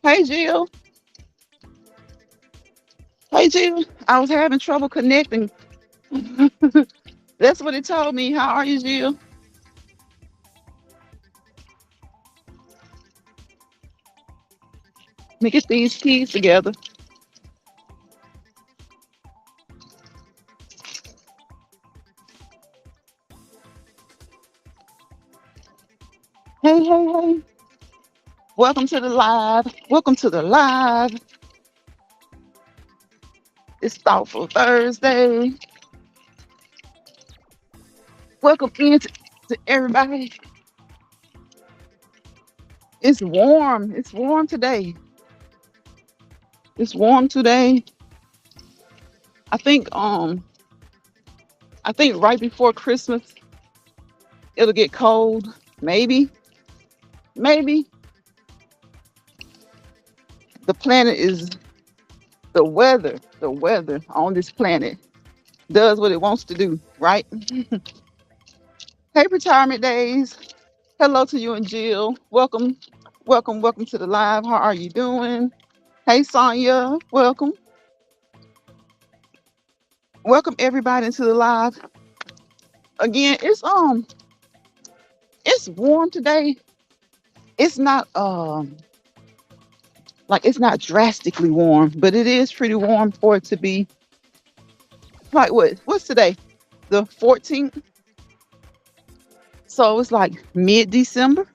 Hey Jill. Hey Jill. I was having trouble connecting. That's what it told me. How are you, Jill? Let me get these keys together. Hey, hey, hey. Welcome to the live. Welcome to the live. It's Thoughtful Thursday. Welcome to everybody. It's warm. It's warm today. It's warm today. I think um I think right before Christmas it'll get cold. Maybe. Maybe. The planet is the weather on this planet does what it wants to do, right? Hey, retirement days. Hello to you and Jill. Welcome, welcome to the live. How are you doing? Hey, Sonya. Welcome, welcome everybody into the live. Again, it's warm today. It's not like it's not drastically warm, but it is pretty warm for it to be like what's today? The 14th. So it's like mid-December.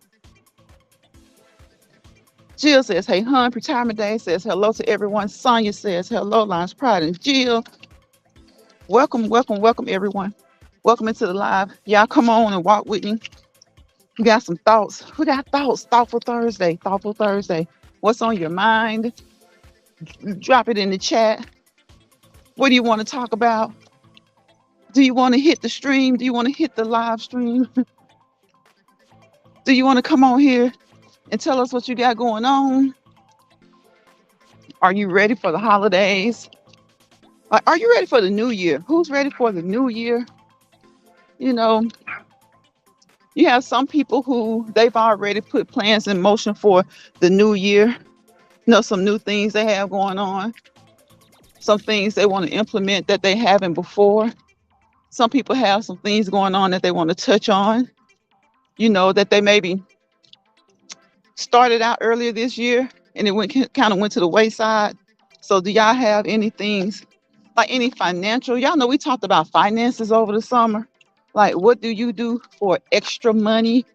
Jill says, hey, hun, retirement day says hello to everyone. Sonia says hello, Lines Pride and Jill. Welcome, everyone. Welcome into the live. Y'all come on and walk with me. We got some thoughts. Who got thoughts? Thoughtful Thursday. Thoughtful Thursday. What's on your mind? Drop it in the chat. What do you want to talk about? Do you want to hit the stream? Do you want to hit the live stream? Do you want to come on here and tell us what you got going on? Are you ready for the holidays? Like, are you ready for the new year? Who's ready for the new year? You know, you have some people who they've already put plans in motion for the new year. Some new things they have going on, some things they want to implement that they haven't before. Some people have some things going on that they want to touch on, that they maybe started out earlier this year and it went kind of went to the wayside. So do y'all have any things like any financial? Y'all know we talked about finances over the summer. Like, what do you do for extra money?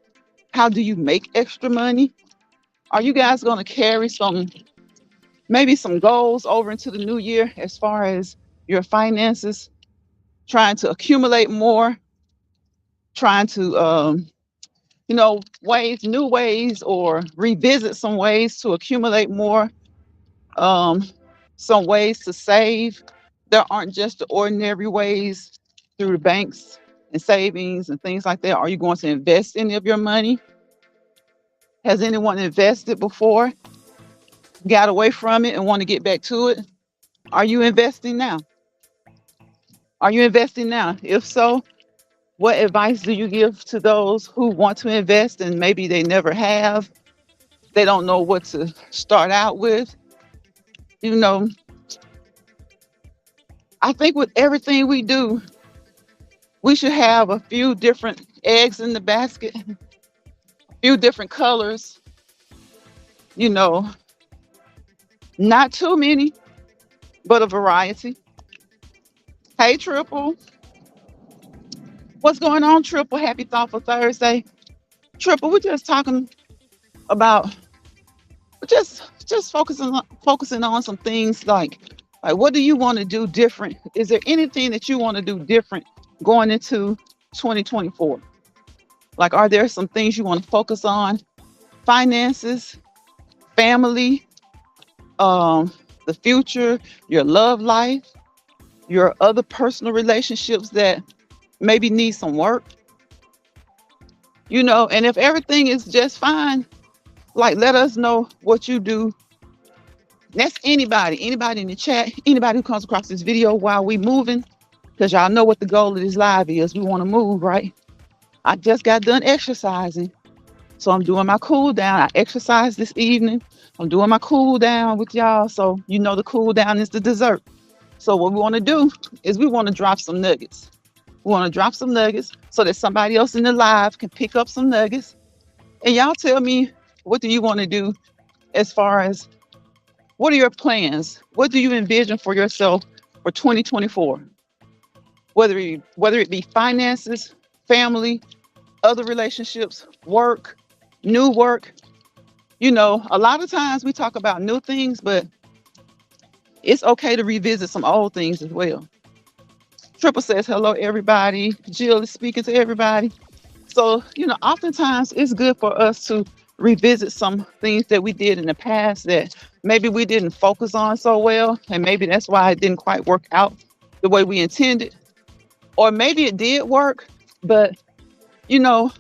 How do you make extra money? Are you guys going to carry maybe some goals over into the new year as far as your finances, trying to accumulate more, trying to, new ways or revisit some ways to accumulate more, um, some ways to save? There aren't just the ordinary ways through the banks and savings and things like that. Are you going to invest any of your money? Has anyone invested before, got away from it and want to get back to it? Are you investing now? Are you investing now? If so, what advice do you give to those who want to invest and maybe they never have? They don't know what to start out with. You know, I think with everything we do, we should have a few different eggs in the basket, a few different colors, you know, not too many, but a variety. Hey, Triple. What's going on, Triple? Happy Thoughtful Thursday. Triple, we're just talking about just focusing on some things like what do you want to do different? Is there anything that you want to do different going into 2024? Like, are there some things you want to focus on? Finances, family, um, the future, your love life, your other personal relationships that maybe need some work, and if everything is just fine, like let us know what you do. That's anybody in the chat, anybody who comes across this video while we moving, because y'all know what the goal of this live is. We want to move, right? I just got done exercising. So I'm doing my cool down. I exercised this evening I'm doing my cool down with y'all. So, the cool down is the dessert. So, what we want to do is we want to drop some nuggets. We want to drop some nuggets so that somebody else in the live can pick up some nuggets. And y'all tell me, what do you want to do as far as what are your plans? What do you envision for yourself for 2024? Whether it be finances, family, other relationships, work, new work. A lot of times we talk about new things, but it's okay to revisit some old things as well. Triple says, hello, everybody. Jill is speaking to everybody. So, oftentimes it's good for us to revisit some things that we did in the past that maybe we didn't focus on so well. And maybe that's why it didn't quite work out the way we intended. Or maybe it did work, but,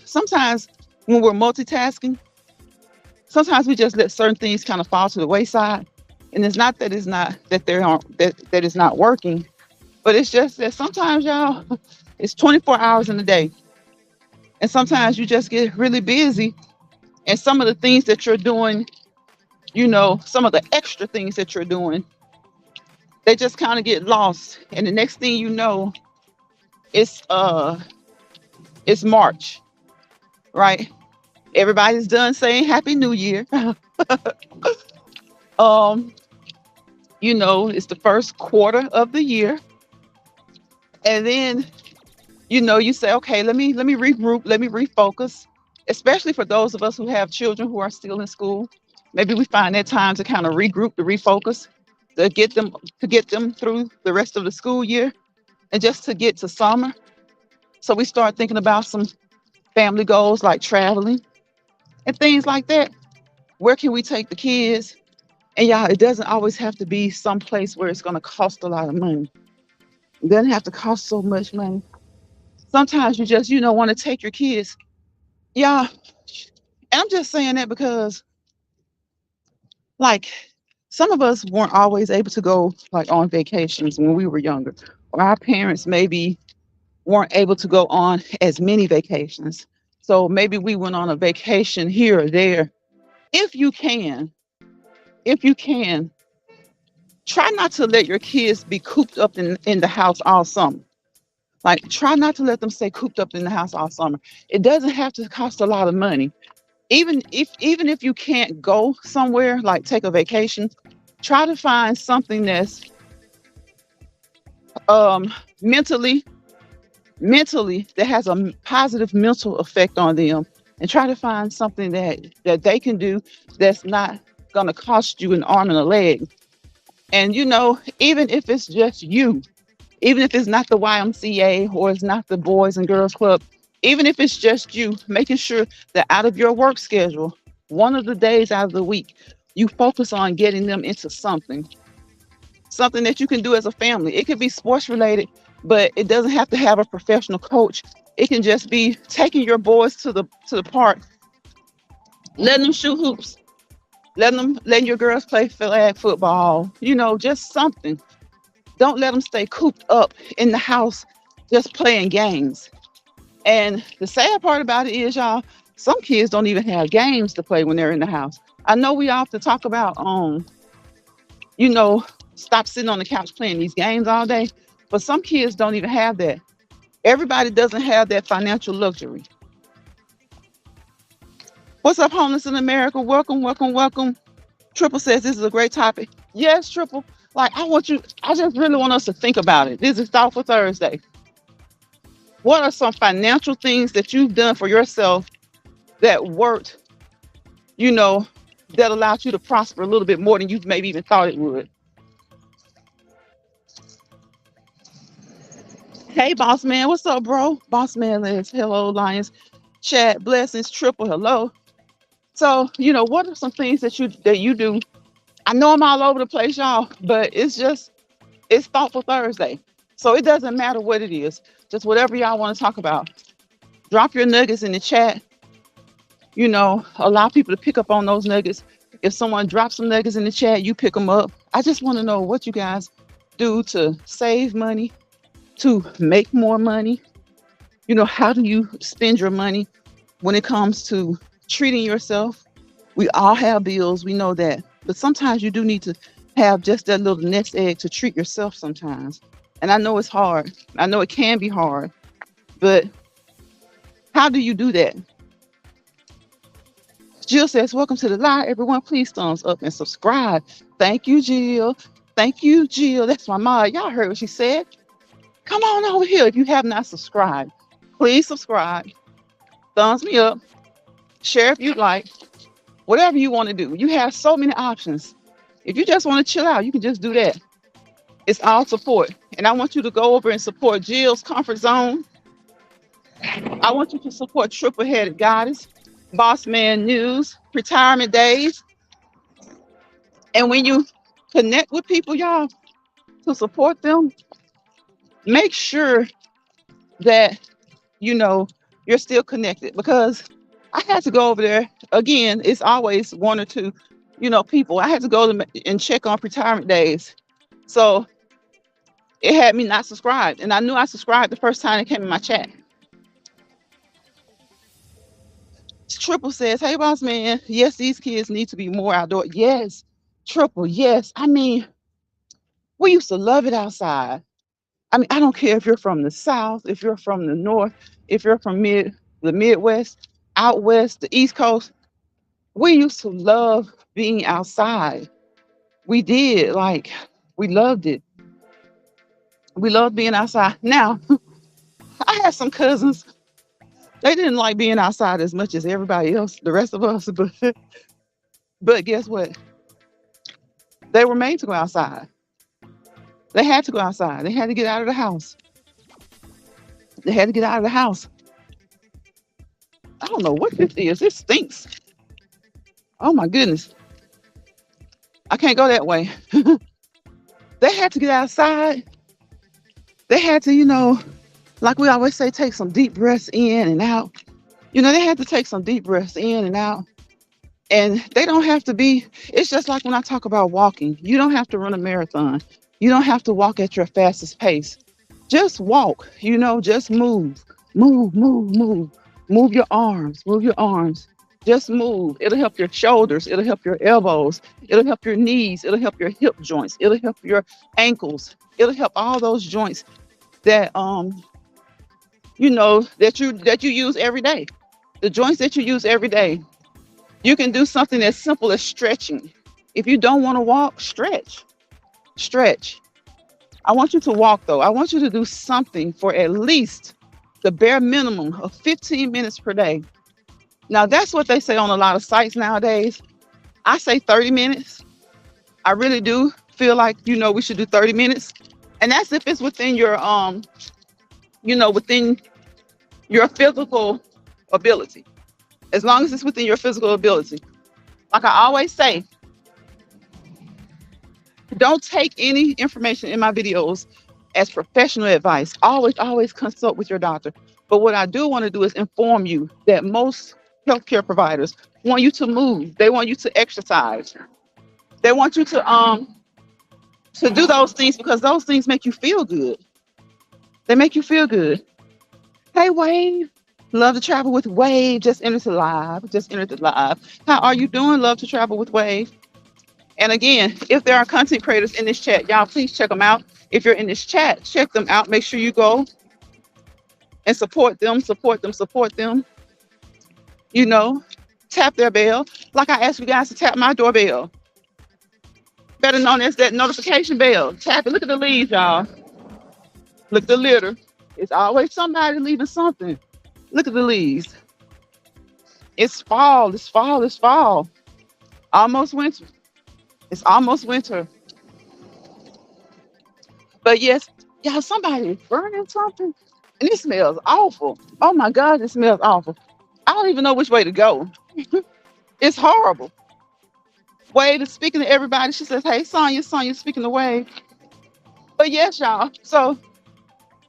sometimes when we're multitasking, sometimes we just let certain things kind of fall to the wayside. And it's not that that it's not working, but it's just that sometimes y'all, it's 24 hours in a day. And sometimes you just get really busy. And some of the things that you're doing, some of the extra things that you're doing, they just kind of get lost. And the next thing you know, it's it's March, right? Everybody's done saying Happy New Year. um, it's the first quarter of the year. And then, you say, okay, let me regroup, let me refocus, especially for those of us who have children who are still in school. Maybe we find that time to kind of regroup, to refocus, to get them through the rest of the school year and just to get to summer. So we start thinking about some family goals like traveling and things like that. Where can we take the kids? And y'all, it doesn't always have to be someplace where it's going to cost a lot of money. It doesn't have to cost so much money. Sometimes you just, want to take your kids. Yeah. And I'm just saying that because, like, some of us weren't always able to go like on vacations when we were younger, or our parents maybe weren't able to go on as many vacations. So maybe we went on a vacation here or there. If you can, if you can, try not to let your kids be cooped up in the house all summer. Like, try not to let them stay cooped up in the house all summer. It doesn't have to cost a lot of money. Even if you can't go somewhere, like take a vacation, try to find something that's um mentally mentally that has a positive mental effect on them, and try to find something that they can do that's not going to cost you an arm and a leg. And even if it's just you, even if it's not the YMCA or it's not the Boys and Girls Club, even if it's just you, making sure that out of your work schedule, one of the days out of the week, you focus on getting them into something that you can do as a family. It could be sports related, but it doesn't have to have a professional coach. It can just be taking your boys to the park, letting them shoot hoops, letting your girls play flag football, just something. Don't let them stay cooped up in the house just playing games. And the sad part about it is, y'all, some kids don't even have games to play when they're in the house. I know we often talk about, you know, stop sitting on the couch playing these games all day, but some kids don't even have that. Everybody doesn't have that financial luxury. What's up, homeless in America? Welcome, welcome, welcome. Triple says this is a great topic. Yes, Triple. Like, I just really want us to think about it. This is Thoughtful Thursday. What are some financial things that you've done for yourself that worked, you know, that allowed you to prosper a little bit more than you maybe even thought it would? Hey, boss man, what's up, bro? Boss man says, hello, Lions. Chat, blessings, Triple, hello. So, what are some things that you do? I know I'm all over the place, y'all, but it's Thoughtful Thursday. So it doesn't matter what it is, just whatever y'all want to talk about. Drop your nuggets in the chat, allow people to pick up on those nuggets. If someone drops some nuggets in the chat, you pick them up. I just want to know what you guys do to save money, to make more money. How do you spend your money when it comes to treating yourself? We all have bills. We know that. But sometimes you do need to have just that little nest egg to treat yourself sometimes. And I know it's hard. I know it can be hard. But how do you do that? Jill says, welcome to the live. Everyone, please thumbs up and subscribe. Thank you, Jill. Thank you, Jill. That's my mom. Y'all heard what she said. Come on over here if you have not subscribed. Please subscribe. Thumbs me up. Share if you'd like. Whatever you want to do. You have so many options. If you just want to chill out, you can just do that. It's all support. And I want you to go over and support Jill's comfort zone. I want you to support Triple Headed Goddess, Boss Man News, Retirement Days. And when you connect with people, y'all, to support them, make sure that you know you're still connected, because I had to go over there again. It's always one or two, people. I had to go and check on Retirement Days. So it had me not subscribed. And I knew I subscribed the first time it came in my chat. Triple says, hey, boss man. Yes, these kids need to be more outdoor. Yes, Triple. Yes. I mean, we used to love it outside. I mean, I don't care if you're from the South, if you're from the North, if you're from the Midwest, out West, the East Coast. We used to love being outside. We did. Like, we loved it. We loved being outside. Now, I had some cousins. They didn't like being outside as much as everybody else, the rest of us. But guess what? They were made to go outside. They had to go outside. They had to get out of the house. They had to get out of the house. I don't know what this is. It stinks. Oh my goodness. I can't go that way. They had to get outside. They had to, like we always say, take some deep breaths in and out. They had to take some deep breaths in and out. And they don't have to be, it's just like when I talk about walking. You don't have to run a marathon. You don't have to walk at your fastest pace. Just walk, just move. Move, move, move. Move your arms, move your arms. Just move. It'll help your shoulders. It'll help your elbows. It'll help your knees. It'll help your hip joints. It'll help your ankles. It'll help all those joints that that you use every day. The joints that you use every day. You can do something as simple as stretching. If you don't want to walk, stretch. Stretch. I want you to walk though. I want you to do something for at least the bare minimum of 15 minutes per day. Now that's what they say on a lot of sites nowadays. I say 30 minutes. I really do feel like, we should do 30 minutes. And that's if it's within your, within your physical ability. As long as it's within your physical ability. Like I always say, don't take any information in my videos as professional advice. Always consult with your doctor. But what I do want to do is inform you that most healthcare providers want you to move. They want you to exercise. They want you to do those things because those things make you feel good. They make you feel good. Hey, Wave. Love to travel with Wave. Just entered the live. How are you doing? Love to travel with Wave. And again, if there are content creators in this chat, y'all please check them out. If you're in this chat, check them out. Make sure you go and support them. Tap their bell. Like I asked you guys to tap my doorbell. Better known as that notification bell. Tap it. Look at the leaves, y'all. Look at the litter. It's always somebody leaving something. Look at the leaves. It's fall. It's fall. It's fall. Almost winter. It's almost winter. But yes, y'all, somebody is burning something. And it smells awful. Oh my God, it smells awful. I don't even know which way to go. It's horrible. Wade is speaking to everybody. She says, hey, Sonya, speaking to Wade. But yes, y'all. So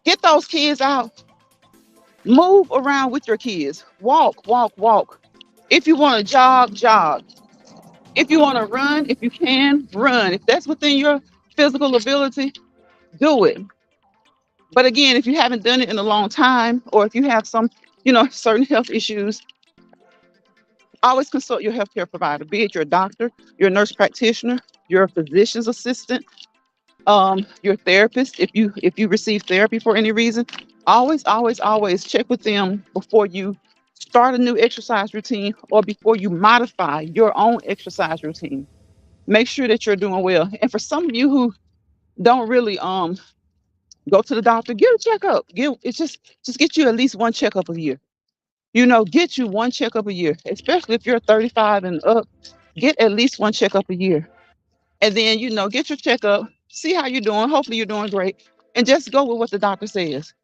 get those kids out. Move around with your kids. Walk. If you want to jog. If you want to run, if you can, run. If that's within your physical ability, do it. But again, if you haven't done it in a long time, or if you have some, certain health issues, Always consult your healthcare provider, be it your doctor, your nurse practitioner, your physician's assistant, your therapist. If you receive therapy for any reason, always check with them before you start a new exercise routine or before you modify your own exercise routine. Make sure that you're doing well. And for some of you who don't really go to the doctor, get a checkup. Just get you at least one checkup a year. Get you one checkup a year, especially if you're 35 and up. Get at least one checkup a year. And then, get your checkup, see how you're doing. Hopefully you're doing great. And just go with what the doctor says.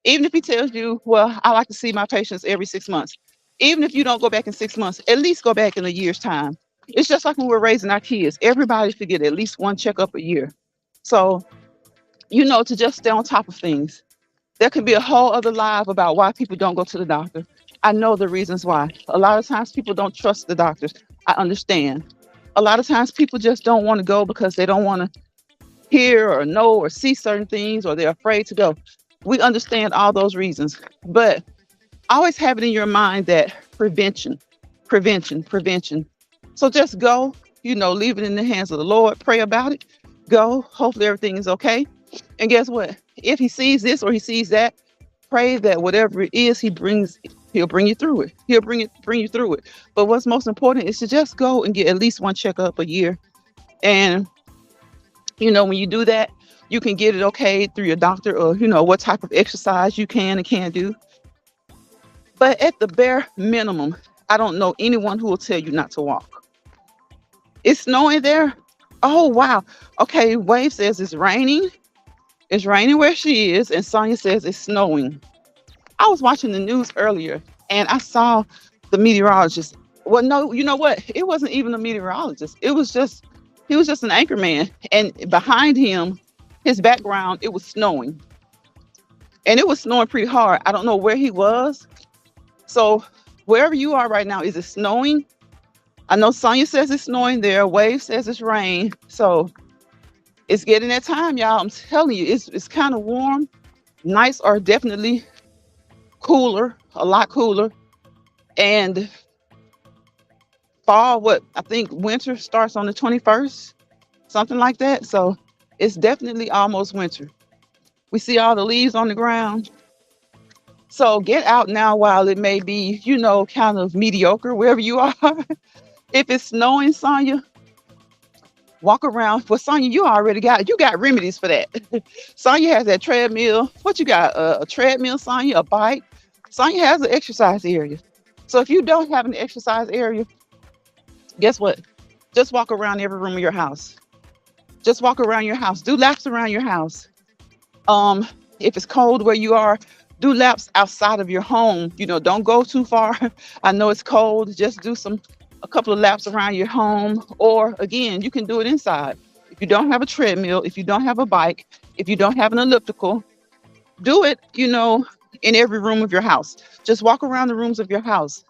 Even if he tells you, well, I like to see my patients every 6 months. Even if you don't go back in 6 months, at least go back in a year's time. It's just like when we're raising our kids. Everybody should get at least one checkup a year. So, to just stay on top of things. There can be a whole other live about why people don't go to the doctor. I know the reasons why. A lot of times people don't trust the doctors. I understand. A lot of times people just don't want to go because they don't want to hear or know or see certain things, or they're afraid to go. We understand all those reasons, but always have it in your mind that prevention. So just go, leave it in the hands of the Lord, pray about it, go. Hopefully everything is okay. And guess what? If he sees this or he sees that, pray that whatever it is he'll bring you through it. He'll bring you through it. But what's most important is to just go and get at least one checkup a year. And when you do that, you can get it okay through your doctor, or what type of exercise you can and can't do. But at the bare minimum, I don't know anyone who will tell you not to walk. It's snowing there. Oh wow. Okay, Wave says it's raining. It's raining where she is, and Sonia says it's snowing. I was watching the news earlier and I saw the meteorologist. Well, no, you know what? It wasn't even a meteorologist. He was just an anchor man. And behind him, his background, it was snowing. And it was snowing pretty hard. I don't know where he was. So wherever you are right now, is it snowing? I know Sonia says it's snowing there. Wave says it's rain. So it's getting that time, y'all. I'm telling you, it's kind of warm. Nights are definitely cooler, a lot cooler. And fall, I think winter starts on the 21st, something like that. So it's definitely almost winter. We see all the leaves on the ground. So get out now while it may be, kind of mediocre wherever you are. If it's snowing, Sonia, walk around. Well, Sonia, you got remedies for that. Sonia has that treadmill. What you got? A treadmill, Sonia, a bike. Sonia has an exercise area. So if you don't have an exercise area, guess what? Just walk around every room of your house. Just walk around your house. Do laps around your house. If it's cold where you are, do laps outside of your home. Don't go too far. I know it's cold. Just do a couple of laps around your home. Or again, you can do it inside. If you don't have a treadmill, if you don't have a bike, if you don't have an elliptical, do it, in every room of your house. Just walk around the rooms of your house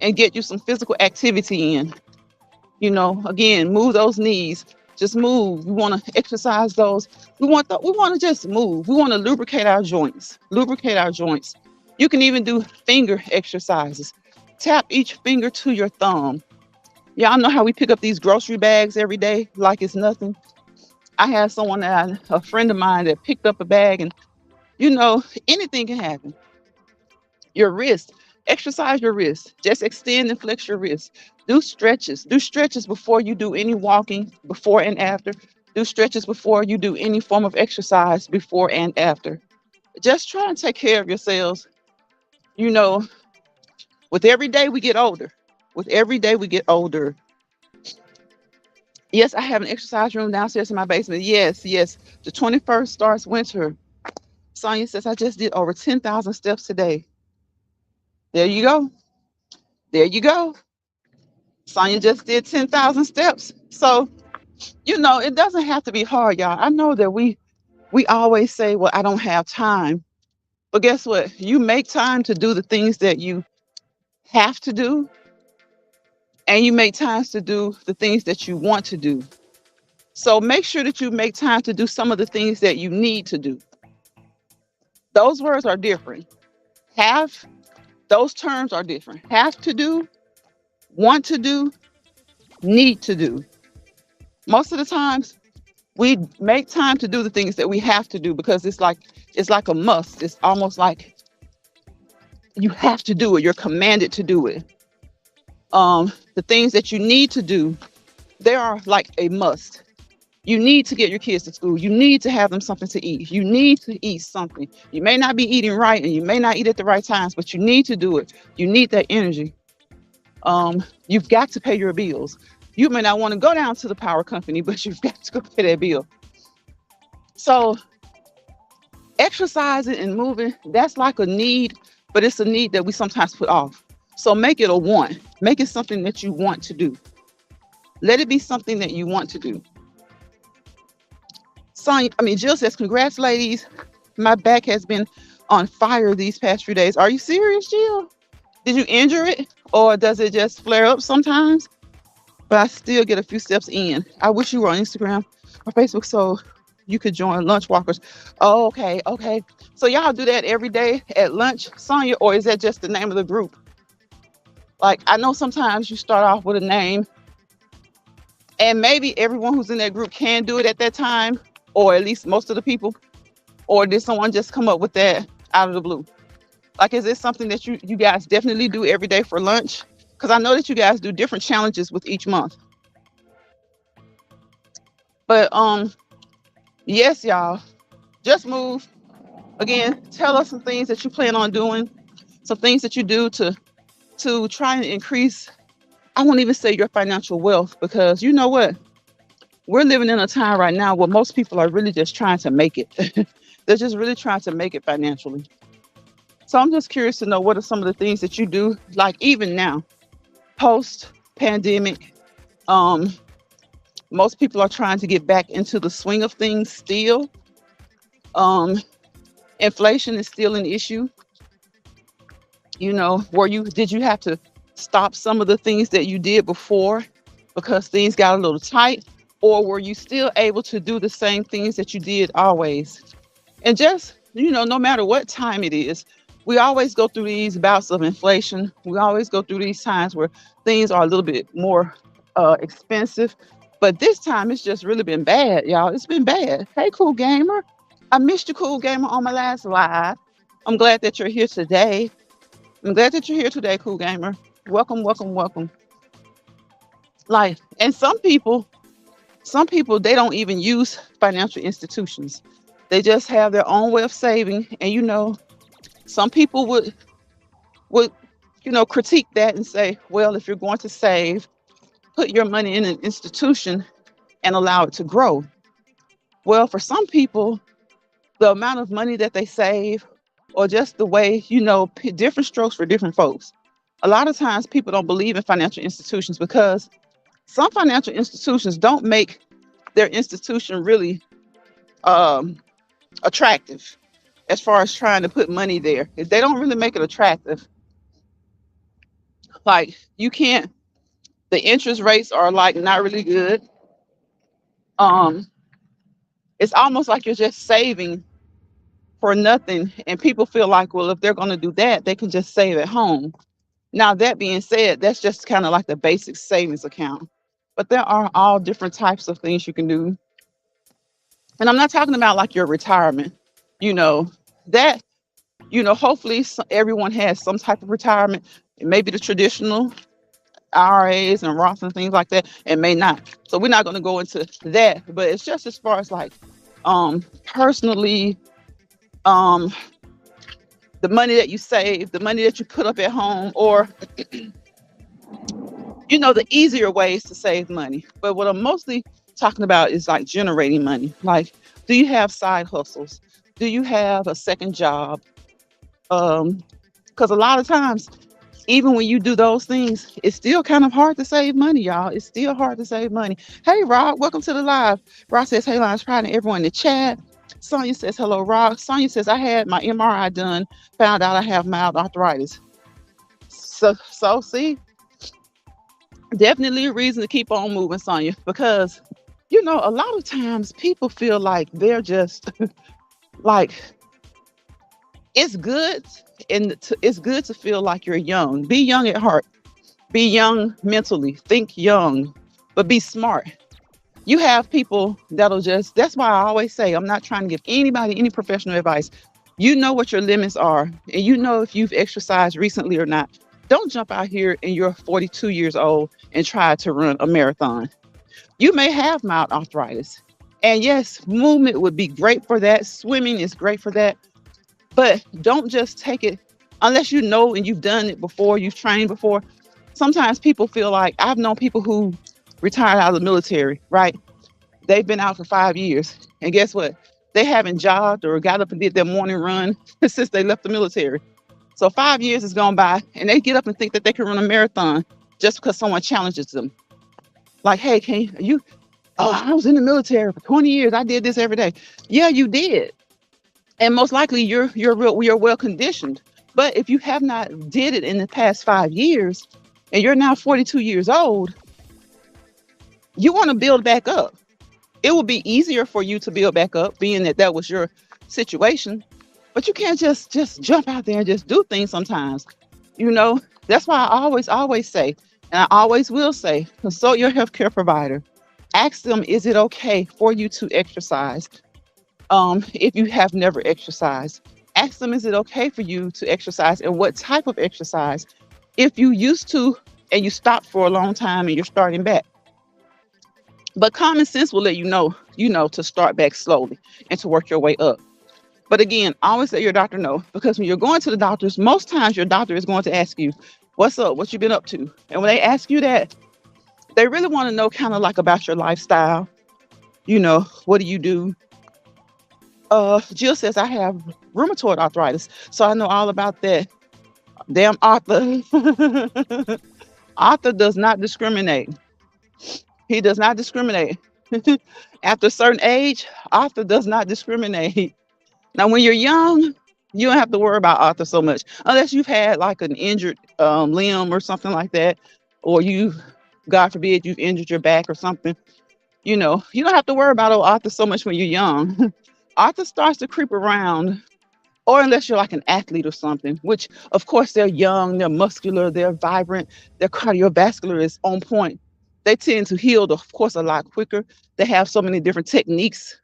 and get you some physical activity in. Again, move those knees. Just move. We want to exercise those. We want to just move. We want to lubricate our joints. You can even do finger exercises. Tap each finger to your thumb. Y'all know how we pick up these grocery bags every day like it's nothing. I had a friend of mine that picked up a bag, and anything can happen. Your wrist, exercise your wrist. Just extend and flex your wrist. Do stretches. Do stretches before you do any walking, before and after. Do stretches before you do any form of exercise, before and after. Just try and take care of yourselves. With every day we get older. With every day we get older. Yes, I have an exercise room downstairs in my basement. Yes. The 21st starts winter. Sonia says, I just did over 10,000 steps today. There you go. There you go. Sonia just did 10,000 steps. So, it doesn't have to be hard, y'all. I know that we always say, well, I don't have time. But guess what? You make time to do the things that you have to do, and you make times to do the things that you want to do. So make sure that you make time to do some of the things that you need to do. Those words are different. Those terms are different. Have to do want to do, need to do. Most of the times we make time to do the things that we have to do because it's like a must. It's almost like you have to do it. You're commanded to do it. The things that you need to do, they are like a must. You need to get your kids to school. You need to have them something to eat. You need to eat something. You may not be eating right and you may not eat at the right times, but you need to do it. You need that energy. You've got to pay your bills. You may not want to go down to the power company, but you've got to go pay that bill. So exercising and moving, that's like a need, but it's a need that we sometimes put off. So make it a want. Make it something that you want to do. Let it be something that you want to do. Jill says, congrats, ladies. My back has been on fire these past few days. Are you serious, Jill? Did you injure it? Or does it just flare up sometimes? But I still get a few steps in. I wish you were on Instagram or Facebook so you could join lunch walkers. Oh, okay, okay. So y'all do that every day at lunch, Sonya, or is that just the name of the group? Like, I know sometimes you start off with a name and maybe everyone who's in that group can do it at that time, or at least most of the people, or did someone just come up with that out of the blue? Like, is this something that you guys definitely do every day for lunch? Because I know that you guys do different challenges with each month. But yes, y'all, just move. Again, tell us some things that you plan on doing, some things that you do to try and increase, I won't even say your financial wealth, because you know what? We're living in a time right now where most people are really just trying to make it. They're just really trying to make it financially. So I'm just curious to know, what are some of the things that you do, like even now, post pandemic? Most people are trying to get back into the swing of things still. Um, Inflation is still an issue. Did you have to stop some of the things that you did before because things got a little tight? Or were you still able to do the same things that you did always? And just, no matter what time it is, we always go through these bouts of inflation. We always go through these times where things are a little bit more expensive. But this time it's just really been bad, y'all. It's been bad. Hey, Cool Gamer. I missed you, Cool Gamer, on my last live. I'm glad that you're here today. Cool Gamer. Welcome, welcome, welcome. Like, and some people, they don't even use financial institutions. They just have their own way of saving. And some people would critique that and say, well, if you're going to save, put your money in an institution and allow it to grow. Well, for some people, the amount of money that they save, or just the way, different strokes for different folks. A lot of times people don't believe in financial institutions because some financial institutions don't make their institution really attractive as far as trying to put money there. If they don't really make it attractive, like the interest rates are like not really good. It's almost like you're just saving for nothing. And people feel like, well, if they're going to do that, they can just save at home. Now, that being said, that's just kind of like the basic savings account. But there are all different types of things you can do. And I'm not talking about like your retirement, that, hopefully everyone has some type of retirement. It may be the traditional IRAs and Roths and things like that. It may not. So we're not going to go into that. But it's just as far as like personally, the money that you save, the money that you put up at home, or the easier ways to save money. But what I'm mostly talking about is like generating money. Like, do you have side hustles? Do you have a second job? Because a lot of times, even when you do those things, it's still kind of hard to save money, y'all. It's still hard to save money. Hey, Rob, welcome to the live. Rob says, hey, Lines Pride, and everyone in the chat. Sonia says, hello, Rob. Sonia says, I had my MRI done, found out I have mild arthritis. So see, definitely a reason to keep on moving, Sonia, because, a lot of times people feel like they're just like, it's good. And it's good to feel like you're young. Be young at heart. Be young mentally, think young, but be smart. You have people that'll just, that's why I always say, I'm not trying to give anybody any professional advice. You know what your limits are, and you know if you've exercised recently or not. Don't jump out here and you're 42 years old and try to run a marathon. You may have mild arthritis. And yes, movement would be great for that. Swimming is great for that. But don't just take it unless you know and you've done it before, you've trained before. Sometimes people feel like I've known people who retired out of the military, right? They've been out for 5 years. And guess what? They haven't jogged or got up and did their morning run since they left the military. So 5 years has gone by and they get up and think that they can run a marathon just because someone challenges them. Like, hey, can you, oh, I was in the military for 20 years. I did this every day. Yeah, you did. And most likely you're well conditioned. But if you have not did it in the past 5 years and you're now 42 years old, you want to build back up. It will be easier for you to build back up, being that that was your situation. But you can't just jump out there and just do things sometimes. You know, that's why I always say, and I always will say, consult your healthcare provider. Ask them, is it okay for you to exercise? If you have never exercised, ask them, is it okay for you to exercise and what type of exercise? If you used to and you stopped for a long time and you're starting back. But common sense will let you know, to start back slowly and to work your way up. But again, always let your doctor know, because when you're going to the doctors, most times your doctor is going to ask you, what's up? What you been up to? And when they ask you that, they really want to know kind of like about your lifestyle. You know, what do you do? Jill says I have rheumatoid arthritis, so I know all about that. Damn Arthur. Arthur does not discriminate. He does not discriminate. After a certain age, Arthur does not discriminate. Now, when you're young, you don't have to worry about Arthur so much, unless you've had like an injured limb or something like that, or you, God forbid, you've injured your back or something. You know, you don't have to worry about old Arthur so much when you're young. Arthur starts to creep around, or unless you're like an athlete or something, which of course they're young, they're muscular, they're vibrant, their cardiovascular is on point. They tend to heal, of course, a lot quicker. They have so many different techniques.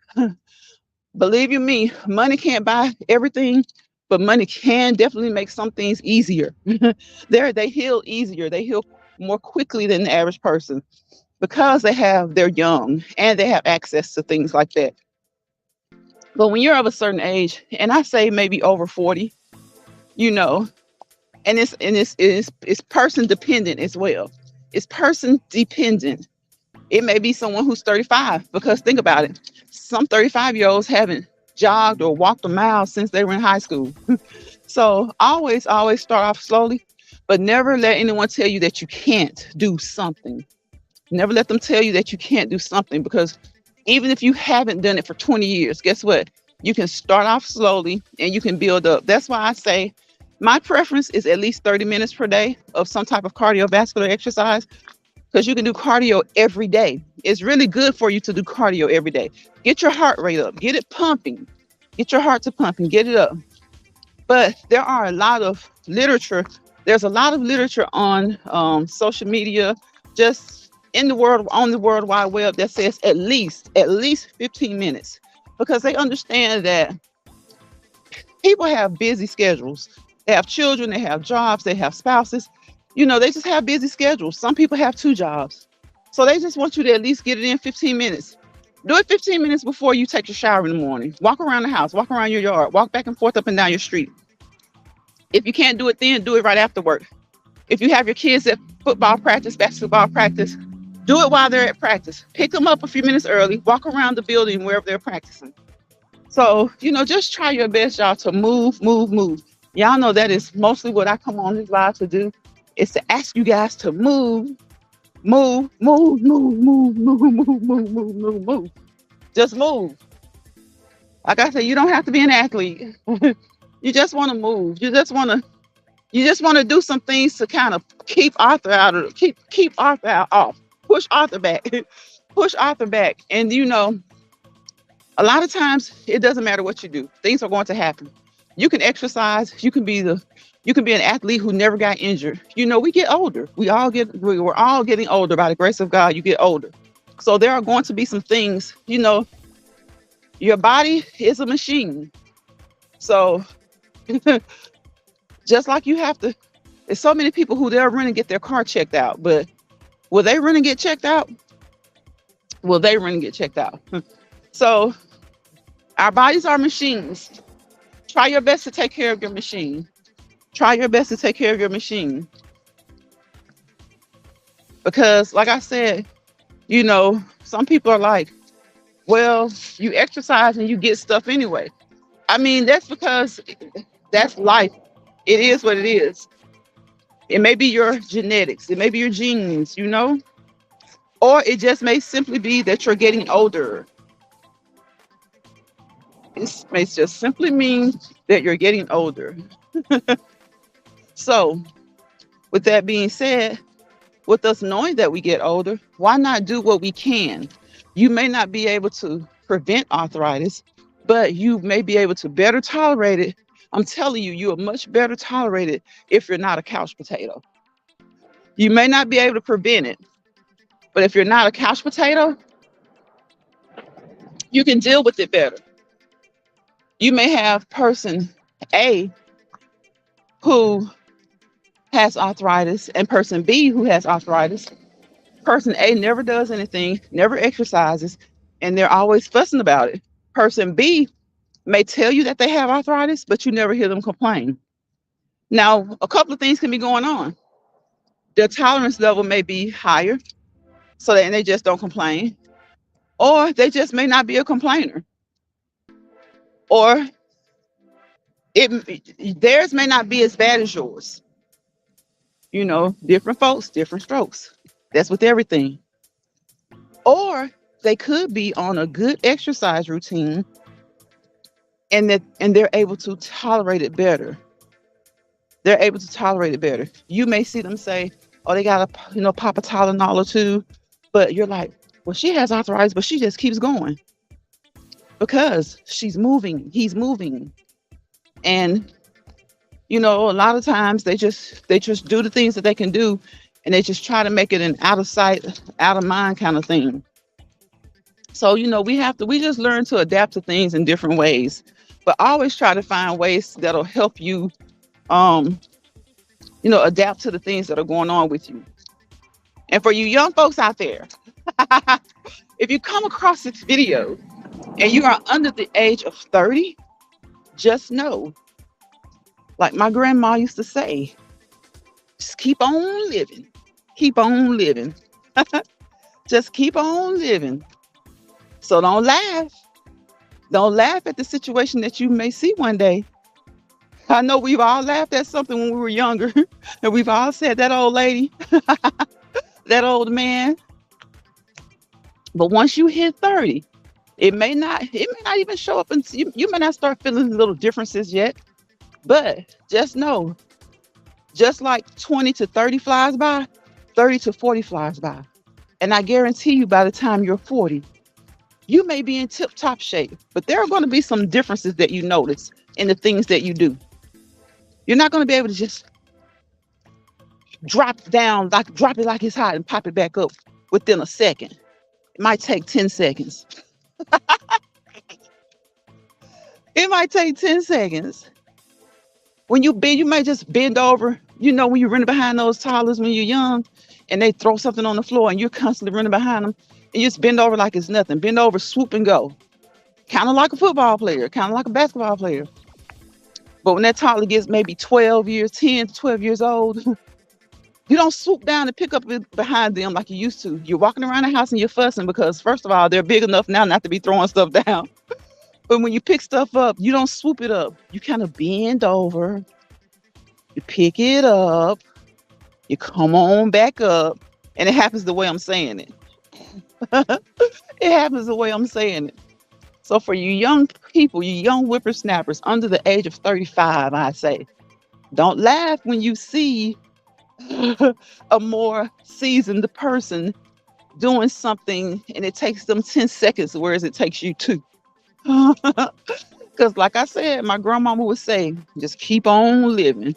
Believe you me, money can't buy everything, but money can definitely make some things easier. They heal easier. They heal more quickly than the average person because they're young and they have access to things like that. But when you're of a certain age, and I say maybe over 40, you know, and it's person dependent as well. It's person dependent. It may be someone who's 35, because think about it. Some 35-year-olds haven't jogged or walked a mile since they were in high school. So always start off slowly, but never let anyone tell you that you can't do something. Never let them tell you that you can't do something, because even if you haven't done it for 20 years, guess what? You can start off slowly and you can build up. That's why I say my preference is at least 30 minutes per day of some type of cardiovascular exercise, because you can do cardio every day. It's really good for you to do cardio every day. Get your heart rate up, get it pumping, get your heart to pumping, get it up. But there are a lot of literature. There's a lot of literature on social media, just in the world, on the World Wide Web, that says at least 15 minutes, because they understand that people have busy schedules. They have children, they have jobs, they have spouses. You know, they just have busy schedules. Some people have 2 jobs. So they just want you to at least get it in 15 minutes. Do it 15 minutes before you take your shower in the morning. Walk around the house, walk around your yard, walk back and forth up and down your street. If you can't do it then, do it right after work. If you have your kids at football practice, basketball practice, do it while they're at practice. Pick them up a few minutes early, walk around the building wherever they're practicing. So, you know, just try your best, y'all, to move. Y'all know that is mostly what I come on this live to do, is to ask you guys to move. Just move. Like I said, you don't have to be an athlete. You just want to move. You just want to do some things to kind of keep Arthur out of keep Arthur out off. Push Arthur back. Push Arthur back. And you know, a lot of times it doesn't matter what you do. Things are going to happen. You can exercise, you can be the You can be an athlete who never got injured. We get older. We're all getting older by the grace of God. You get older. So there are going to be some things, your body is a machine. So just like you have to, there's so many people who they'll run and get their car checked out, but will they run and get checked out? Will they run and get checked out? So our bodies are machines. Try your best to take care of your machine. Try your best to take care of your machine. Because like I said, some people are like, well, you exercise and you get stuff anyway. I mean, that's because that's life. It is what it is. It may be your genetics. It may be your genes. Or it just may simply be that you're getting older. It may just simply mean that you're getting older. So, with that being said, with us knowing that we get older, why not do what we can? You may not be able to prevent arthritis, but you may be able to better tolerate it. I'm telling you, you are much better tolerated if you're not a couch potato. You may not be able to prevent it, but if you're not a couch potato, you can deal with it better. You may have person A who has arthritis and person B who has arthritis. Person A never does anything, never exercises, and they're always fussing about it. Person B may tell you that they have arthritis, but you never hear them complain. Now, a couple of things can be going on. Their tolerance level may be higher, so that they just don't complain, or they just may not be a complainer, or theirs may not be as bad as yours. Different folks, different strokes. That's with everything. Or they could be on a good exercise routine and they're able to tolerate it better. They're able to tolerate it better. You may see them say, oh, they got to, pop a Tylenol or two, but you're like, well, she has arthritis, but she just keeps going because she's moving, he's moving. And, a lot of times they just do the things that they can do and they just try to make it an out of sight, out of mind kind of thing. So, we just learn to adapt to things in different ways, but always try to find ways that'll help you, adapt to the things that are going on with you. And for you young folks out there, if you come across this video and you are under the age of 30, just know, like my grandma used to say, just keep on living. Keep on living. Just keep on living. So don't laugh. Don't laugh at the situation that you may see one day. I know we've all laughed at something when we were younger. And we've all said, that old lady, that old man. But once you hit 30, it may not even show up, and you may not start feeling little differences yet. But just know, just like 20 to 30 flies by, 30 to 40 flies by. And I guarantee you, by the time you're 40, you may be in tip-top shape, but there are going to be some differences that you notice in the things that you do. You're not going to be able to just drop it like it's hot and pop it back up within a second. It might take 10 seconds. It might take 10 seconds. When you bend, you might just bend over. When you're running behind those toddlers when you're young and they throw something on the floor and you're constantly running behind them, and you just bend over like it's nothing. Bend over, swoop and go. Kind of like a football player, kind of like a basketball player. But when that toddler gets maybe 10 to 12 years old, you don't swoop down and pick up behind them like you used to. You're walking around the house and you're fussing because, first of all, they're big enough now not to be throwing stuff down. But when you pick stuff up, you don't swoop it up. You kind of bend over, you pick it up, you come on back up, and it happens the way I'm saying it. It happens the way I'm saying it. So for you young people, you young whippersnappers under the age of 35, I say, don't laugh when you see a more seasoned person doing something and it takes them 10 seconds, whereas it takes you 2. Because like I said, my grandmama would say, just keep on living.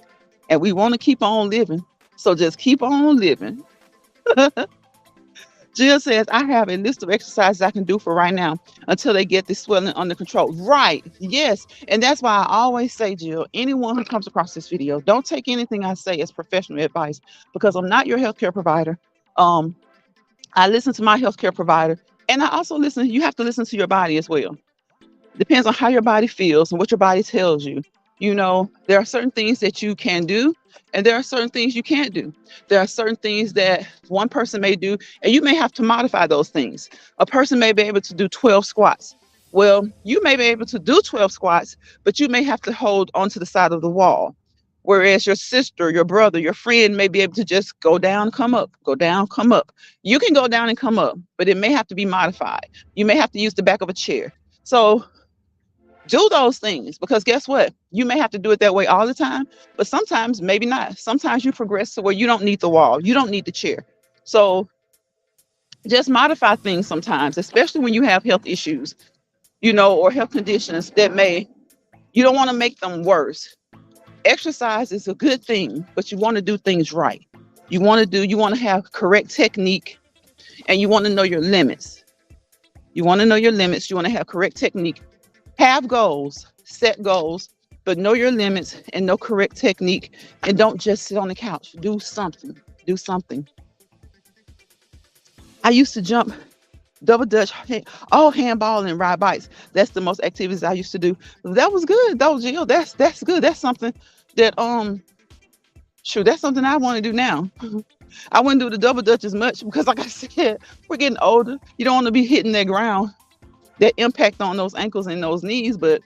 and we want to keep on living. So just keep on living. Jill says, I have a list of exercises I can do for right now until they get this swelling under control. Right. Yes. And that's why I always say, Jill, anyone who comes across this video, don't take anything I say as professional advice because I'm not your healthcare provider. Um, I listen to my healthcare provider, and I also listen, you have to listen to your body as well. Depends on how your body feels and what your body tells you. You know, there are certain things that you can do, and there are certain things you can't do. There are certain things that one person may do, and you may have to modify those things. A person may be able to do 12 squats. Well, you may be able to do 12 squats, but you may have to hold onto the side of the wall. Whereas your sister, your brother, your friend may be able to just go down, come up, go down, come up. You can go down and come up, but it may have to be modified. You may have to use the back of a chair. So do those things because guess what? You may have to do it that way all the time, but sometimes maybe not. Sometimes you progress to where you don't need the wall, you don't need the chair. So just modify things sometimes, especially when you have health issues, you know, or health conditions that may, you don't want to make them worse. Exercise is a good thing, but you want to do things right. You want to have correct technique and you want to know your limits. You want to know your limits. You want to have correct technique. Have goals, set goals, but know your limits and know correct technique. And don't just sit on the couch. Do something. Do something. I used to jump double dutch, all handball and ride bikes. That's the most activities I used to do. That was good though, Jill. That's good. That's something that sure, that's something I want to do now. I wouldn't do the double dutch as much because like I said, we're getting older. You don't want to be hitting that ground, that impact on those ankles and those knees, but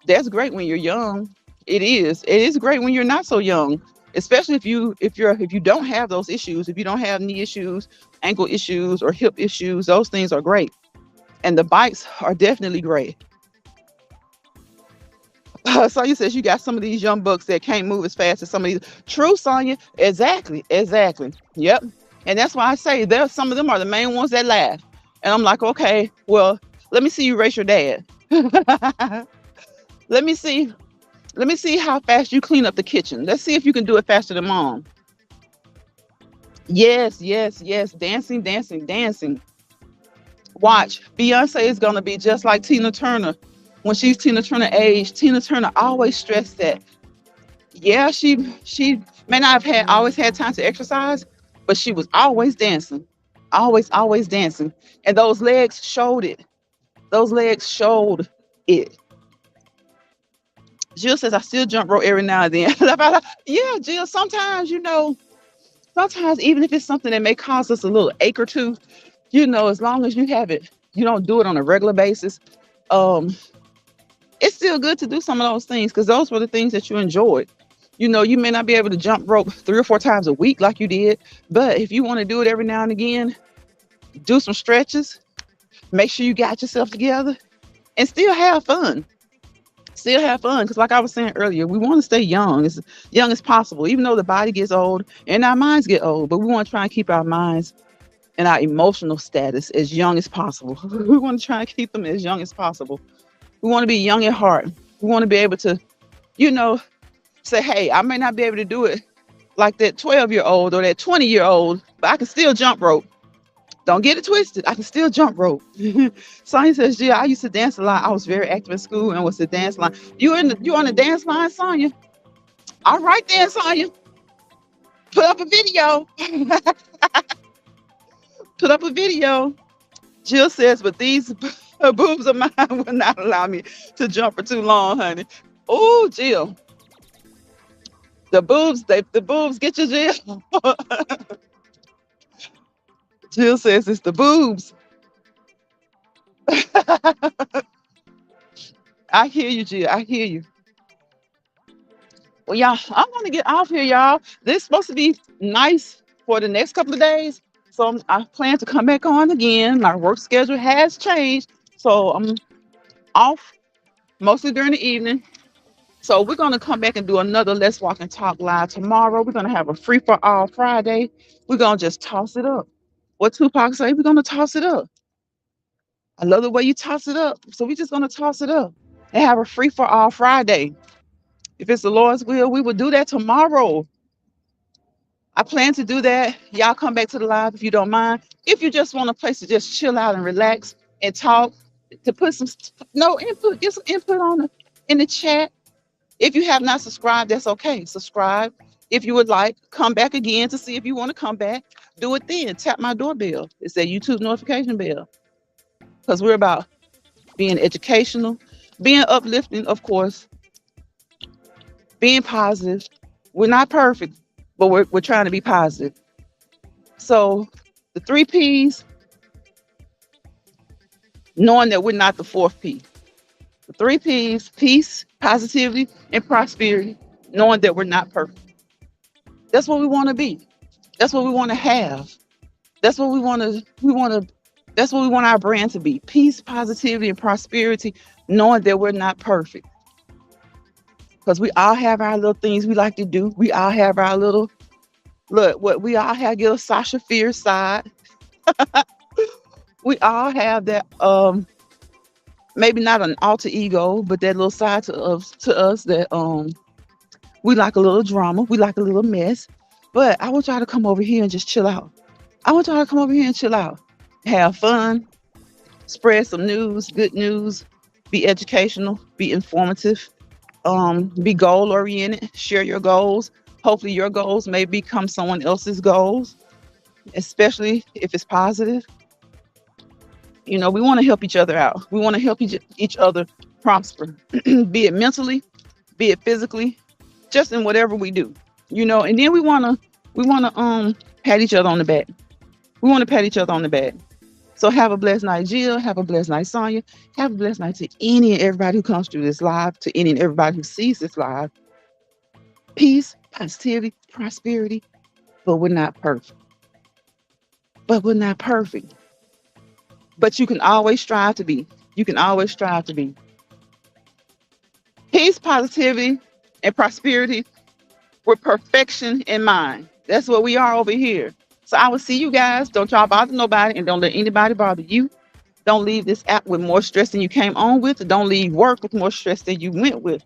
that's great when you're young. It is. It is great when you're not so young, especially if you don't have those issues, if you don't have knee issues, ankle issues, or hip issues. Those things are great, and the bikes are definitely great. Sonya says you got some of these young bucks that can't move as fast as some of these. True, Sonya. Exactly. Exactly. Yep. And that's why I say there. Some of them are the main ones that laugh, and I'm like, okay, well, let me see you race your dad. let me see. Let me see how fast you clean up the kitchen. Let's see if you can do it faster than mom. Yes, yes, yes. Dancing, dancing, dancing. Watch. Beyonce is gonna be just like Tina Turner. When she's Tina Turner age, Tina Turner always stressed that. Yeah, she may not have had always had time to exercise, but she was always dancing. Always dancing. And those legs showed it. Those legs showed it. Jill says I still jump rope every now and then. Yeah, Jill, sometimes, you know, sometimes even if it's something that may cause us a little ache or two, you know, as long as you have it, you don't do it on a regular basis. Um, it's still good to do some of those things because those were the things that you enjoyed. You know, you may not be able to jump rope 3 or 4 times a week like you did, but if you want to do it every now and again, do some stretches, make sure you got yourself together, and still have fun. Still have fun because, like I was saying earlier, we want to stay as young as possible, even though the body gets old and our minds get old. But we want to try and keep our minds and our emotional status as young as possible. We want to try and keep them as young as possible. We want to be young at heart. We want to be able to, you know, say, hey, I may not be able to do it like that 12-year-old or that 20-year-old, but I can still jump rope. Don't get it twisted. I can still jump rope. Sonya says, yeah, I used to dance a lot. I was very active in school and was the dance line. You on the dance line, Sonya? All right then, Sonya. Put up a video. Put up a video. Jill says, but these boobs of mine will not allow me to jump for too long, honey. Oh, Jill. The boobs get you, Jill. Jill says it's the boobs. I hear you, Jill. I hear you. Well, y'all, I'm gonna get off here, y'all. This is supposed to be nice for the next couple of days. So I plan to come back on again. My work schedule has changed. So I'm off mostly during the evening. So we're gonna come back and do another Let's Walk and Talk live tomorrow. We're gonna have a free for all Friday. We're gonna just toss it up. What Tupac say? We're gonna toss it up. I love the way you toss it up. So we're just gonna toss it up and have a free for all Friday. If it's the Lord's will, we will do that tomorrow. I plan to do that. Y'all come back to the live if you don't mind. If you just want a place to just chill out and relax and talk, to put some no input, get some input on the in the chat. If you have not subscribed, that's okay. Subscribe. If you would like, come back again to see if you want to come back. Do it then. Tap my doorbell. It's that YouTube notification bell. Because we're about being educational, being uplifting, of course, being positive. We're not perfect, but we're trying to be positive. So the three P's, knowing that we're not the fourth P. The three P's, peace, positivity, and prosperity, knowing that we're not perfect. That's what we want to be. That's what we want to have. That's what that's what we want our brand to be. Peace, positivity, and prosperity, knowing that we're not perfect. Because we all have our little things we like to do. We all have our little look, what we all have get a Sasha Fierce side. We all have that maybe not an alter ego, but that little side to us that we like a little drama, we like a little mess. But I want y'all to come over here and just chill out. I want y'all to come over here and chill out. Have fun, spread some news, good news, be educational, be informative, be goal oriented, share your goals. Hopefully your goals may become someone else's goals, especially if it's positive. You know, we want to help each other out. We want to help each other prosper, be it mentally, be it physically, just in whatever we do. You know, and then we wanna pat each other on the back. We want to pat each other on the back. So have a blessed night, Jill. Have a blessed night, Sonia. Have a blessed night to any and everybody who comes through this live, to any and everybody who sees this live. Peace, positivity, prosperity. But we're not perfect. But we're not perfect. But you can always strive to be. You can always strive to be. Peace, positivity, and prosperity with perfection in mind. That's what we are over here. So I will see you guys. Don't y'all bother nobody and don't let anybody bother you. Don't leave this app with more stress than you came on with. Don't leave work with more stress than you went with.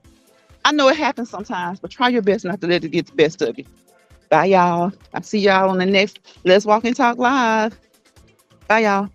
I know it happens sometimes, but try your best not to let it get the best of you. Bye, y'all. I'll see y'all on the next Let's Walk and Talk Live. Bye, y'all.